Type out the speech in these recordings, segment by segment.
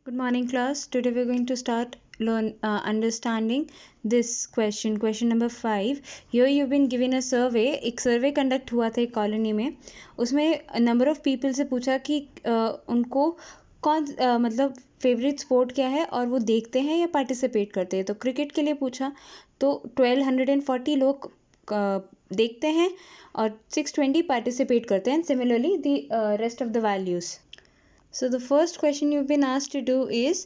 Good morning, class. Today we're going to start understanding this question. Question number 5. Here you've been given a survey. एक survey conduct हुआ था एक colony में. उसमें number of people से पूछा कि उनको कौन मतलब फेवरेट स्पोर्ट क्या है और वो देखते हैं या पार्टिसिपेट करते हैं. तो क्रिकेट के लिए पूछा तो 1240 लोग देखते हैं और 620 पार्टिसिपेट करते हैं. Similarly the rest of the values. So the first question you've been asked to do is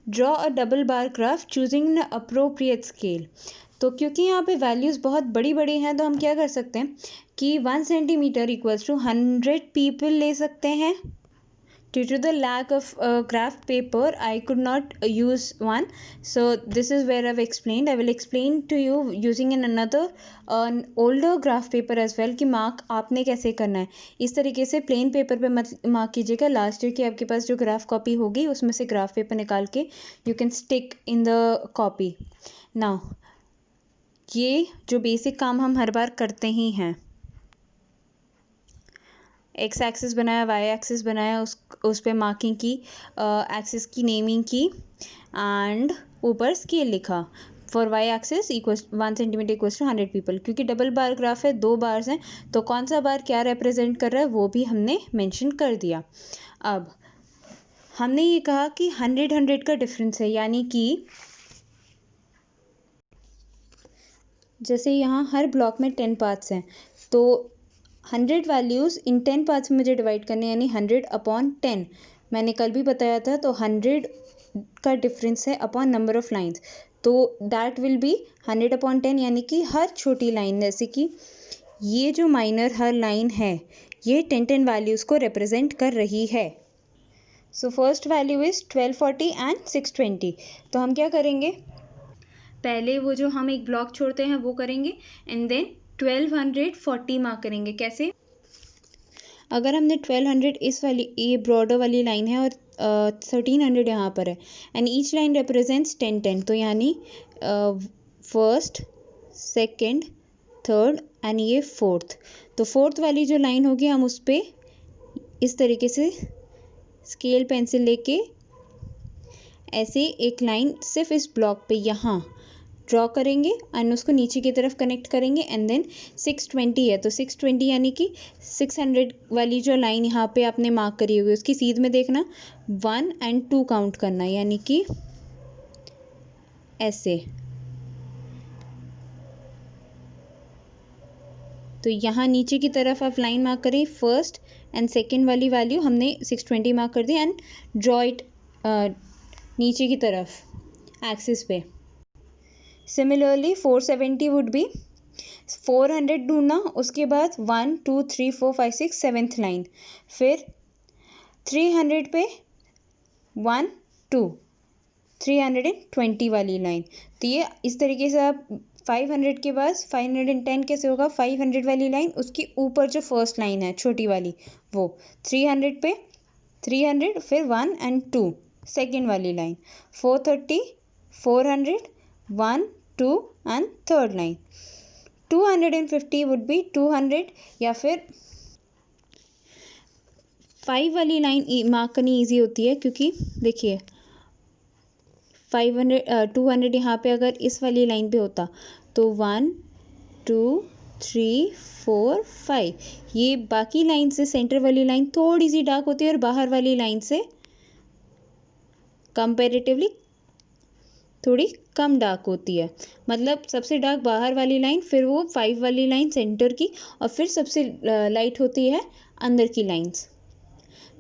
draw a double bar graph choosing an appropriate scale. तो क्योंकि यहाँ पे वैल्यूज़ बहुत बड़ी बड़ी हैं तो हम क्या कर सकते हैं कि 1 सेंटीमीटर इक्वल्स टू 100 पीपल ले सकते हैं. Due to the lack of graph paper, I could not use one. So this is where I've explained. I will explain to you using in another older graph paper as well कि mark आपने कैसे करना है. इस तरीके से plain paper पे मत मार्क कीजिएगा. लास्ट ईयर की आपके पास जो ग्राफ कॉपी होगी उसमें से ग्राफ पेपर निकाल के you can stick in the copy. Now ये जो बेसिक काम हम हर बार करते ही हैं. एक्स एक्सिस बनाया, वाई एक्सिस बनाया, उस पे मार्किंग की, एक्सिस की नेमिंग की एंड ऊपर स्केल लिखा. For Y axis equals 1 centimetre equals to 100 people. क्योंकि डबल बार ग्राफ है, 2 बार्स हैं, तो कौन सा बार क्या रिप्रेजेंट कर रहा है वो भी हमने मेंशन कर दिया. अब हमने ये कहा कि 100 का डिफरेंस है, यानी कि जैसे यहाँ हर ब्लॉक में 10 पार्ट्स हैं तो 100 वैल्यूज़ इन 10 पार्ट्स में मुझे डिवाइड करने, यानी 100/10 मैंने कल भी बताया था. तो 100 का डिफरेंस है अपॉन नंबर ऑफ लाइंस, तो दैट विल बी 100/10, यानी कि हर छोटी लाइन, जैसे कि ये जो माइनर हर लाइन है ये 10 वैल्यूज़ को रिप्रेजेंट कर रही है. So first value is 1240 and 620. तो हम क्या करेंगे, पहले वो जो हम एक ब्लॉक छोड़ते हैं वो करेंगे एंड देन 1240 मार्क करेंगे. कैसे, अगर हमने 1200 इस वाली, ये ब्रॉडर वाली लाइन है और 1300 यहाँ पर है एंड ईच लाइन रिप्रेजेंट्स 10 तो यानी फर्स्ट, सेकंड, थर्ड एंड ये फोर्थ. तो फोर्थ वाली जो लाइन होगी हम उस पर इस तरीके से स्केल पेंसिल लेके ऐसे एक लाइन सिर्फ इस ब्लॉक पे यहाँ ड्रॉ करेंगे एंड उसको नीचे की तरफ कनेक्ट करेंगे एंड देन 620 है तो 620 यानी कि 600 वाली जो लाइन यहाँ पे आपने मार्क करी होगी उसकी सीध में देखना 1 एंड 2 काउंट करना, यानी कि ऐसे. तो यहाँ नीचे की तरफ आप लाइन मार्क करें, फर्स्ट एंड सेकेंड वाली वैल्यू हमने 620 मार्क कर दी एंड ड्रॉ इट नीचे की तरफ एक्सिस पे. सिमिलरली 470 वुड बी 400 ढूंढना, उसके बाद 1 2 3 4 5 6 7th लाइन, फिर 300 पे 1 2 320 वाली लाइन. तो ये इस तरीके से आप 500 के बाद 510 कैसे होगा, 500 वाली लाइन उसके ऊपर जो फर्स्ट लाइन है छोटी वाली वो 300 पे 300 फिर 1 एंड 2 सेकेंड वाली line, 430 400 1 2 and third line. 250 would be 200 या फिर 5 वाली लाइन मार्क करनी ईजी होती है क्योंकि देखिए 200 यहाँ पे अगर इस वाली लाइन पे होता तो 1 2 3 4 5, ये बाकी लाइन से सेंटर वाली लाइन थोड़ी सी डार्क होती है और बाहर वाली लाइन से कंपैरेटिवली थोड़ी कम डार्क होती है. मतलब सबसे डार्क बाहर वाली लाइन, फिर वो 5 वाली लाइन सेंटर की और फिर सबसे लाइट होती है अंदर की लाइंस.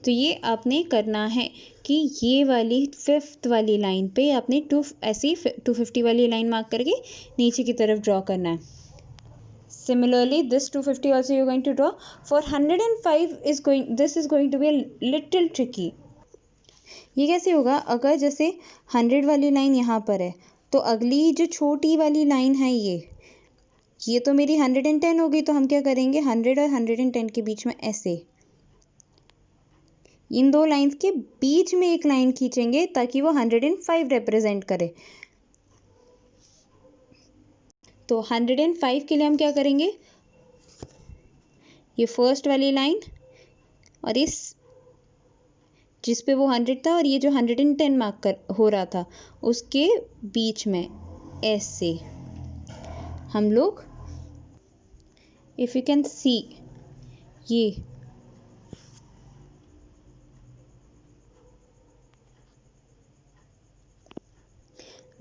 तो ये आपने करना है कि ये वाली 5th वाली लाइन पे आपने ऐसी 250 वाली लाइन मार्क करके नीचे की तरफ ड्रॉ करना है. Similarly, this 250 also you're going to draw. For 105 this is going to be a little tricky. ये कैसे होगा, अगर जैसे 100 वाली लाइन यहाँ पर है तो अगली जो छोटी वाली लाइन है ये तो मेरी 110 होगी. तो हम क्या करेंगे, 100 और 110 के बीच में ऐसे इन दो लाइंस के बीच में एक लाइन खींचेंगे ताकि वो 105 रिप्रेजेंट करे. तो 105 के लिए हम क्या करेंगे, ये फर्स्ट वाली लाइन और इस जिस पे वो 100 था और ये जो 110 मार्क कर हो रहा था उसके बीच में ऐसे हम लोग, इफ यू कैन सी, ये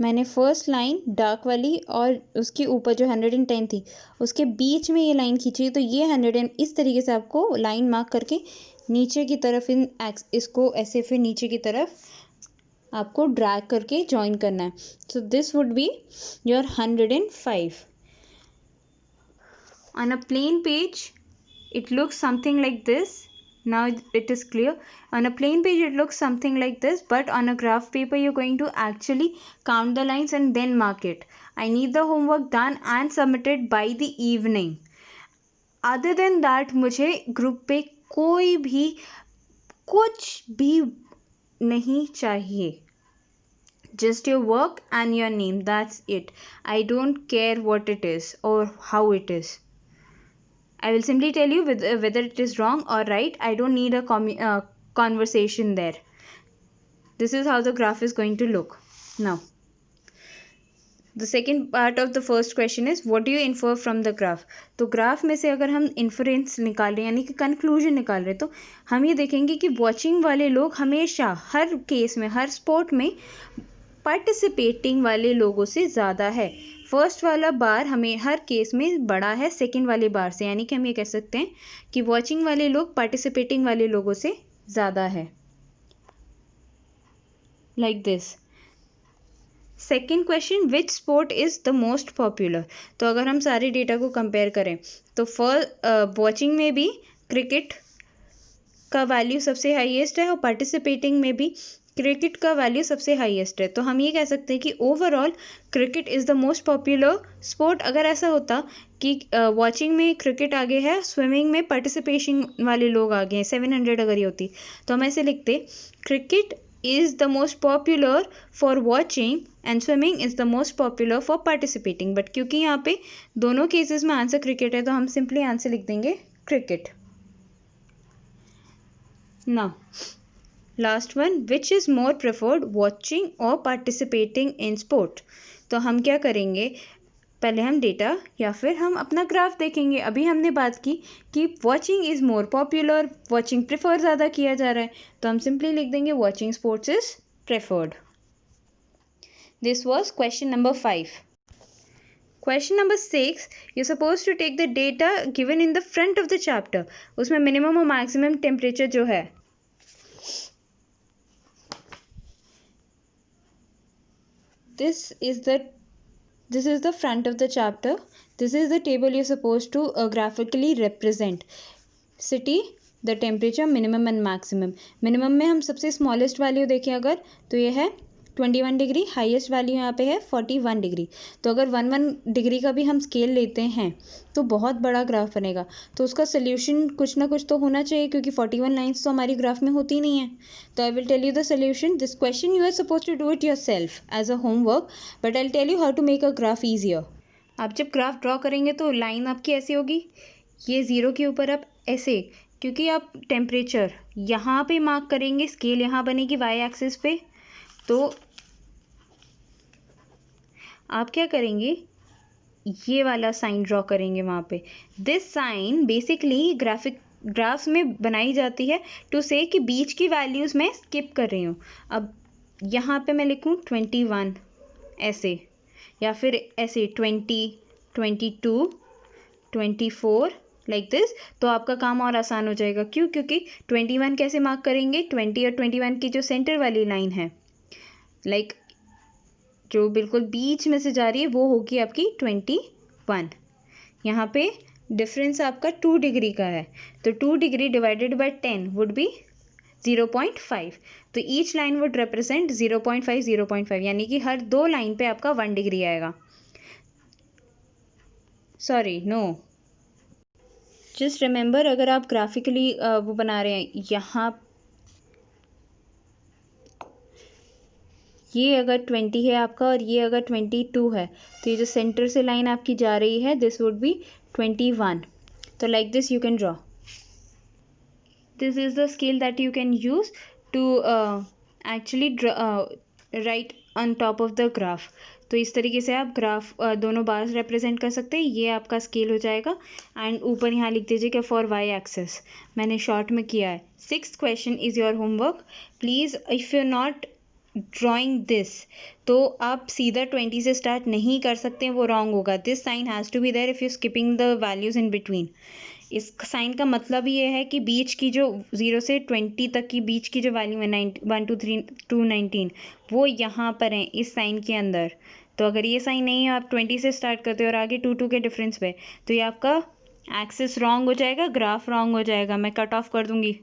मैंने फर्स्ट लाइन डार्क वाली और उसके ऊपर जो 110 थी उसके बीच में ये लाइन खींची, तो ये 100 इस तरीके से आपको लाइन मार्क करके नीचे की तरफ इसको ऐसे फिर नीचे की तरफ आपको ड्रैग करके ज्वाइन करना है. So this would be your 105. On a plain page it looks something like this. Now it is clear. On a plain page it looks something like this, but on a graph paper you're going to actually count the lines and then mark it. I need the homework done and submitted by the evening. Other than that मुझे group पे कोई भी कुछ भी नहीं चाहिए. Just your work and your name, that's it. I don't care what it is or how it is. I will simply tell you whether it is wrong or right. I don't need a conversation there. This is how the graph is going to look. Now, the second part of the first question is what do you infer from the graph? तो graph में से अगर हम inference निकाल रहे हैं यानी कि कंक्लूजन निकाल रहे हैं तो हम ये देखेंगे कि वॉचिंग वाले लोग हमेशा हर केस में हर स्पोर्ट में पार्टिसिपेटिंग वाले लोगों से ज़्यादा है. फर्स्ट वाला बार हमें हर केस में बड़ा है सेकंड वाले बार से, यानी कि हम ये कह सकते हैं कि वॉचिंग वाले लोग पार्टिसिपेटिंग वाले लोगों से ज़्यादा है. Like this. Second question, which sport is the most popular? तो अगर हम सारे डेटा को कंपेयर करें तो वॉचिंग में भी क्रिकेट का वैल्यू सबसे हाईएस्ट है और पार्टिसिपेटिंग में भी क्रिकेट का वैल्यू सबसे हाईएस्ट है. तो हम ये कह सकते हैं कि overall cricket is the most popular sport. अगर ऐसा होता कि वॉचिंग में क्रिकेट आगे है, स्विमिंग में पार्टिसिपेशन वाले लोग आगे हैं, 700 अगर ये होती तो हम ऐसे लिखते cricket is the most popular for watching and swimming is the most popular for participating. But क्योंकि यहाँ पे दोनों केसेस में आंसर क्रिकेट है तो हम सिंपली आंसर लिख देंगे cricket. Now last one, which is more preferred watching और पार्टिसिपेटिंग इन स्पोर्ट? तो हम क्या करेंगे, पहले हम डेटा या फिर हम अपना ग्राफ देखेंगे. अभी हमने बात की कि watching is more popular, watching prefer ज़्यादा किया जा रहा है तो हम सिंपली लिख देंगे watching sports is preferred. This was question number 5. Question number 6, you suppose to take the data given in the front of the chapter. उसमें मिनिमम और मैक्सिमम टेम्परेचर जो है this is the front of the chapter. This is the table you're supposed to graphically represent. City, the temperature, minimum and maximum. Minimum में हम सबसे smallest value देखें अगर तो ये है 21 डिग्री, हाईएस्ट वैल्यू यहाँ पे है 41 डिग्री. तो अगर 1 डिग्री का भी हम स्केल लेते हैं तो बहुत बड़ा ग्राफ बनेगा. तो उसका सोल्यूशन कुछ ना कुछ तो होना चाहिए क्योंकि 41 लाइन्स तो हमारी ग्राफ में होती नहीं है. तो I will tell you the solution. This question you are suppose to do it yourself as a homework, but I tell you how to make a graph easier. आप जब graph draw करेंगे तो line आपकी ऐसी होगी, ये 0 के ऊपर आप ऐसे, क्योंकि आप टेम्परेचर यहाँ पे मार्क करेंगे, स्केल यहाँ बनेगी वाई एक्सिस पे, तो आप क्या करेंगे, ये वाला साइन ड्रॉ करेंगे वहाँ पे. दिस साइन बेसिकली ग्राफ्स में बनाई जाती है टू से कि बीच की वैल्यूज़ मैं स्किप कर रही हूँ. अब यहाँ पे मैं लिखूँ 21 ऐसे, या फिर ऐसे 20, 22, 24 लाइक दिस. तो आपका काम और आसान हो जाएगा. क्यों? क्योंकि 21 कैसे मार्क करेंगे, 20 और 21 की जो सेंटर वाली लाइन है, लाइक जो बिल्कुल बीच में से जा रही है, वो होगी आपकी 21. यहाँ पे डिफरेंस आपका 2 डिग्री का है, तो 2 degree divided by 10 would be 0.5. तो ईच लाइन वुड रिप्रेजेंट 0.5, 0.5, यानी कि हर 2 लाइन पे आपका 1 डिग्री आएगा. सॉरी, नो, जस्ट रिमेंबर, अगर आप ग्राफिकली वो बना रहे हैं, यहाँ ये अगर 20 है आपका और ये अगर 22 है, तो ये जो सेंटर से लाइन आपकी जा रही है, दिस वुड बी 21. तो like this you can draw. This is the scale that you can use to actually write on top of the graph. तो इस तरीके से आप ग्राफ दोनों बार्स रिप्रेजेंट कर सकते हैं। ये आपका स्केल हो जाएगा एंड ऊपर यहाँ लिख दीजिए कि फॉर वाई एक्सेस मैंने शॉर्ट में किया है। 6th question is your homework. Please if you not drawing this, तो आप सीधा 20 से स्टार्ट नहीं कर सकते हैं, वो रॉन्ग होगा। This sign has to be there if you skipping the values in between. इस साइन का मतलब ये है कि बीच की जो 0 से 20 तक की बीच की जो वैल्यू है 1 2 3 2 19 वो यहाँ पर है इस साइन के अंदर। तो अगर ये साइन नहीं है, आप 20 से स्टार्ट करते हो और आगे 2 2 के डिफरेंस पे, तो ये आपका एक्सिस रॉन्ग हो जाएगा, ग्राफ रॉन्ग हो जाएगा। मैं कट ऑफ कर दूंगी।